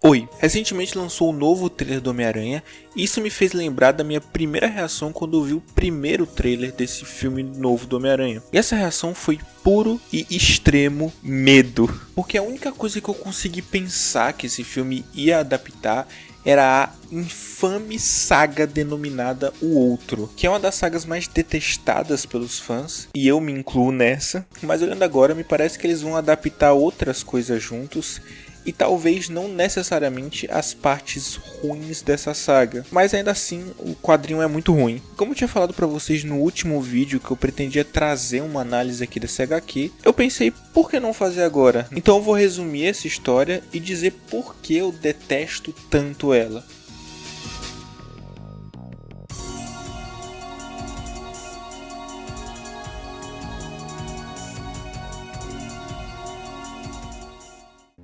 Oi, recentemente lançou o novo trailer do Homem-Aranha e isso me fez lembrar da minha primeira reação quando eu vi o primeiro trailer desse filme novo do Homem-Aranha. E essa reação foi puro e extremo medo, porque a única coisa que eu consegui pensar que esse filme ia adaptar era a infame saga denominada O Outro, que é uma das sagas mais detestadas pelos fãs, e eu me incluo nessa, mas olhando agora me parece que eles vão adaptar outras coisas juntos, e talvez não necessariamente as partes ruins dessa saga, mas ainda assim o quadrinho é muito ruim. Como eu tinha falado pra vocês no último vídeo que eu pretendia trazer uma análise aqui dessa HQ, eu pensei, por que não fazer agora? Então eu vou resumir essa história e dizer por que eu detesto tanto ela.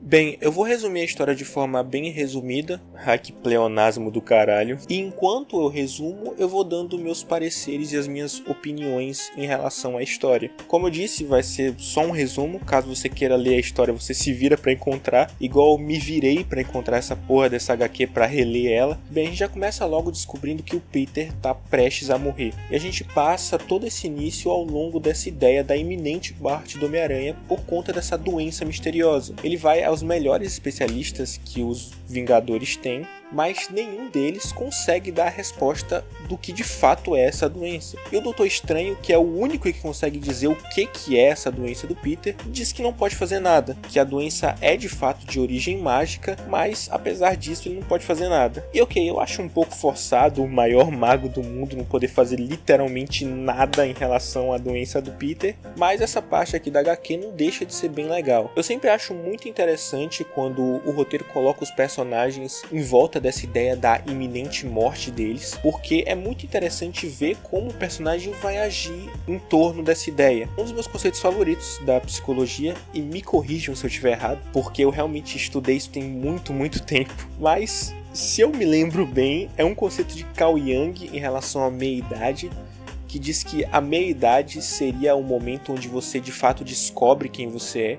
Bem, eu vou resumir a história de forma bem resumida, que pleonasmo do caralho, e enquanto eu resumo, eu vou dando meus pareceres e as minhas opiniões em relação à história. Como eu disse, vai ser só um resumo, caso você queira ler a história, você se vira pra encontrar, igual eu me virei pra encontrar essa porra dessa HQ pra reler ela. Bem, a gente já começa logo descobrindo que o Peter tá prestes a morrer, e a gente passa todo esse início ao longo dessa ideia da iminente morte do Homem-Aranha por conta dessa doença misteriosa. Ele vai aos melhores especialistas que os Vingadores têm, mas nenhum deles consegue dar a resposta do que de fato é essa doença. E o Doutor Estranho, que é o único que consegue dizer o que é essa doença do Peter, diz que não pode fazer nada, que a doença é de fato de origem mágica, mas apesar disso ele não pode fazer nada. E ok, eu acho um pouco forçado o maior mago do mundo não poder fazer literalmente nada em relação à doença do Peter, mas essa parte aqui da HQ não deixa de ser bem legal. Eu sempre acho muito interessante quando o roteiro coloca os personagens em volta dessa ideia da iminente morte deles, porque é muito interessante ver como o personagem vai agir em torno dessa ideia. Um dos meus conceitos favoritos da psicologia, e me corrijam se eu estiver errado, porque eu realmente estudei isso tem muito tempo, mas se eu me lembro bem, é um conceito de Carl Jung em relação à meia-idade, que diz que a meia-idade seria o momento onde você de fato descobre quem você é,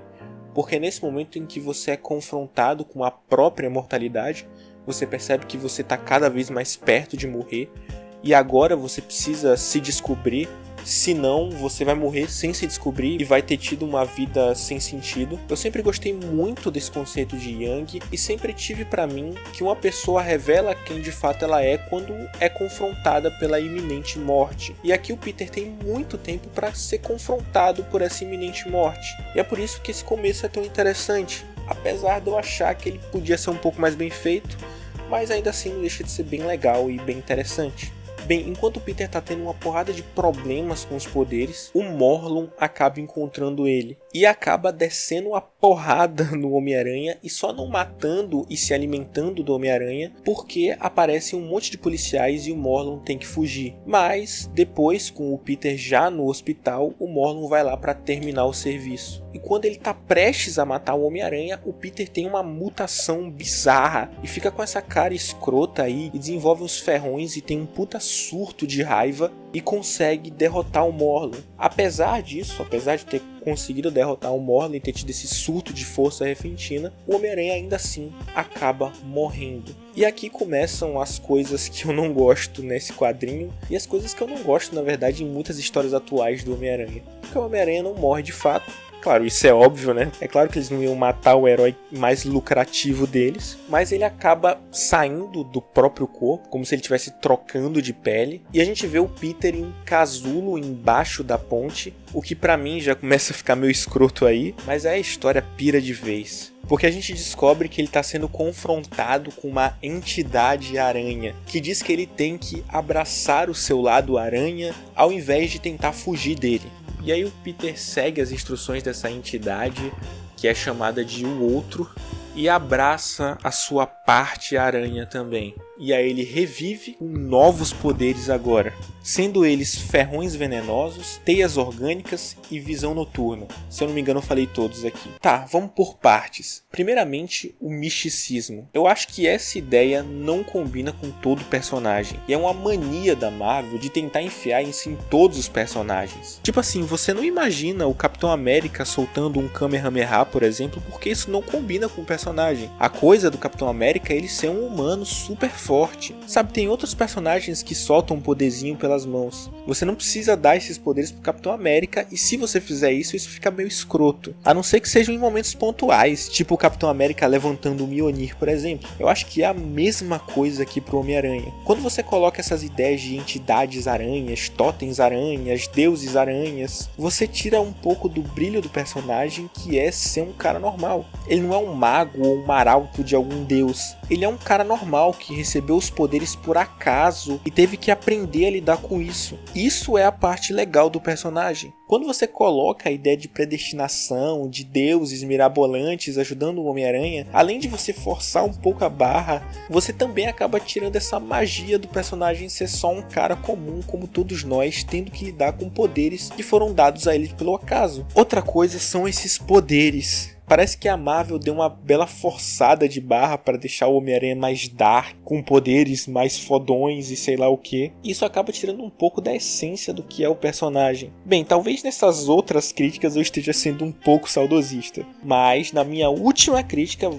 porque é nesse momento em que você é confrontado com a própria mortalidade, você percebe que você está cada vez mais perto de morrer, e agora você precisa se descobrir, senão você vai morrer sem se descobrir e vai ter tido uma vida sem sentido. Eu sempre gostei muito desse conceito de Jung, e sempre tive para mim que uma pessoa revela quem de fato ela é quando é confrontada pela iminente morte. E aqui o Peter tem muito tempo para ser confrontado por essa iminente morte. E é por isso que esse começo é tão interessante, apesar de eu achar que ele podia ser um pouco mais bem feito, mas ainda assim não deixa de ser bem legal e bem interessante. Bem, enquanto o Peter tá tendo uma porrada de problemas com os poderes, o Morlun acaba encontrando ele e acaba descendo a porrada no Homem-Aranha, e só não matando e se alimentando do Homem-Aranha porque aparecem um monte de policiais e o Morlun tem que fugir. Mas depois, com o Peter já no hospital, o Morlun vai lá para terminar o serviço. E quando ele tá prestes a matar o Homem-Aranha, o Peter tem uma mutação bizarra e fica com essa cara escrota aí e desenvolve uns ferrões e tem um puta surto de raiva e consegue derrotar o Morlun. Apesar disso, apesar de ter conseguido derrotar o Morlun e ter tido esse surto de força repentina, o Homem-Aranha ainda assim acaba morrendo. E aqui começam as coisas que eu não gosto nesse quadrinho, e as coisas que eu não gosto na verdade em muitas histórias atuais do Homem-Aranha. Porque o Homem-Aranha não morre de fato. Claro, isso é óbvio, né? É claro que eles não iam matar o herói mais lucrativo deles, mas ele acaba saindo do próprio corpo, como se ele estivesse trocando de pele, e a gente vê o Peter em casulo embaixo da ponte, o que pra mim já começa a ficar meio escroto aí, mas aí a história pira de vez. Porque a gente descobre que ele está sendo confrontado com uma entidade aranha, que diz que ele tem que abraçar o seu lado aranha ao invés de tentar fugir dele. E aí o Peter segue as instruções dessa entidade, que é chamada de O Outro, e abraça a sua parte aranha também. e aí ele revive com novos poderes agora, sendo eles ferrões venenosos, teias orgânicas e visão noturna. Se eu não me engano eu falei todos aqui. Tá, vamos por partes. Primeiramente, o misticismo. Eu acho que essa ideia não combina com todo personagem, e é uma mania da Marvel de tentar enfiar isso em todos os personagens. Tipo assim, você não imagina o Capitão América soltando um Kamehameha, por exemplo, porque isso não combina com o personagem. A coisa do Capitão América é ele ser um humano super forte. Sabe, tem outros personagens que soltam um poderzinho pelas mãos. Você não precisa dar esses poderes pro Capitão América, e se você fizer isso, isso fica meio escroto. A não ser que sejam em momentos pontuais, tipo o Capitão América levantando o Mjolnir, por exemplo. Eu acho que é a mesma coisa aqui pro Homem-Aranha. Quando você coloca essas ideias de entidades aranhas, totens aranhas, deuses aranhas, você tira um pouco do brilho do personagem, que é ser um cara normal. Ele não é um mago ou um arauto de algum deus. Ele é um cara normal que recebeu os poderes por acaso e teve que aprender a lidar com isso. Isso é a parte legal do personagem. Quando você coloca a ideia de predestinação, de deuses mirabolantes ajudando o Homem-Aranha, além de você forçar um pouco a barra, você também acaba tirando essa magia do personagem ser só um cara comum como todos nós, tendo que lidar com poderes que foram dados a ele pelo acaso. Outra coisa são esses poderes. Parece que a Marvel deu uma bela forçada de barra para deixar o Homem-Aranha mais dark, com poderes mais fodões e sei lá o que. Isso acaba tirando um pouco da essência do que é o personagem. Bem, talvez nessas outras críticas eu esteja sendo um pouco saudosista, mas na minha última crítica,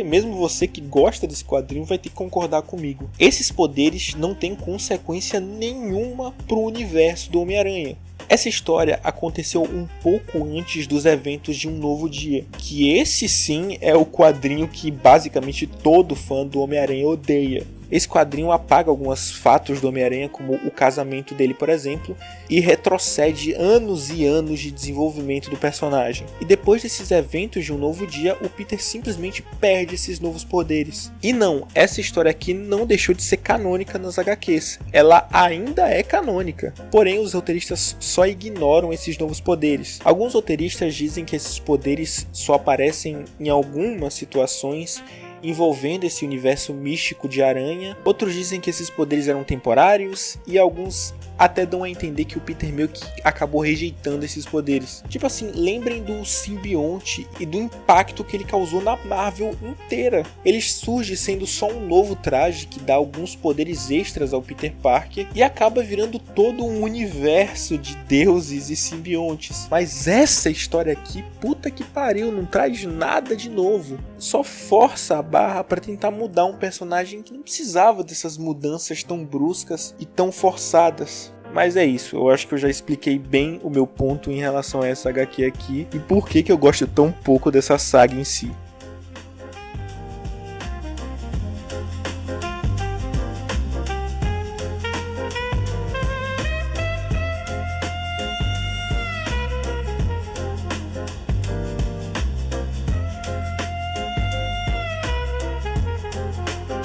mesmo você que gosta desse quadrinho, vai ter que concordar comigo. Esses poderes não têm consequência nenhuma pro universo do Homem-Aranha. Essa história aconteceu um pouco antes dos eventos de Um Novo Dia, que esse sim é o quadrinho que basicamente todo fã do Homem-Aranha odeia. Esse quadrinho apaga alguns fatos do Homem-Aranha, como o casamento dele, por exemplo, e retrocede anos e anos de desenvolvimento do personagem. E depois desses eventos de Um Novo Dia, o Peter simplesmente perde esses novos poderes. E não, essa história aqui não deixou de ser canônica nas HQs. Ela ainda é canônica. Porém, os roteiristas só ignoram esses novos poderes. Alguns roteiristas dizem que esses poderes só aparecem em algumas situações envolvendo esse universo místico de Aranha. Outros dizem que esses poderes eram temporários, e alguns até dão a entender que o Peter meio que acabou rejeitando esses poderes. Tipo assim, lembrem do simbionte e do impacto que ele causou na Marvel inteira. Ele surge sendo só um novo traje que dá alguns poderes extras ao Peter Parker e acaba virando todo um universo de deuses e simbiontes. Mas essa história aqui, puta que pariu, não traz nada de novo. Só força a barra para tentar mudar um personagem que não precisava dessas mudanças tão bruscas e tão forçadas. Mas é isso, eu acho que eu já expliquei bem o meu ponto em relação a essa HQ aqui e por que eu gosto tão pouco dessa saga em si.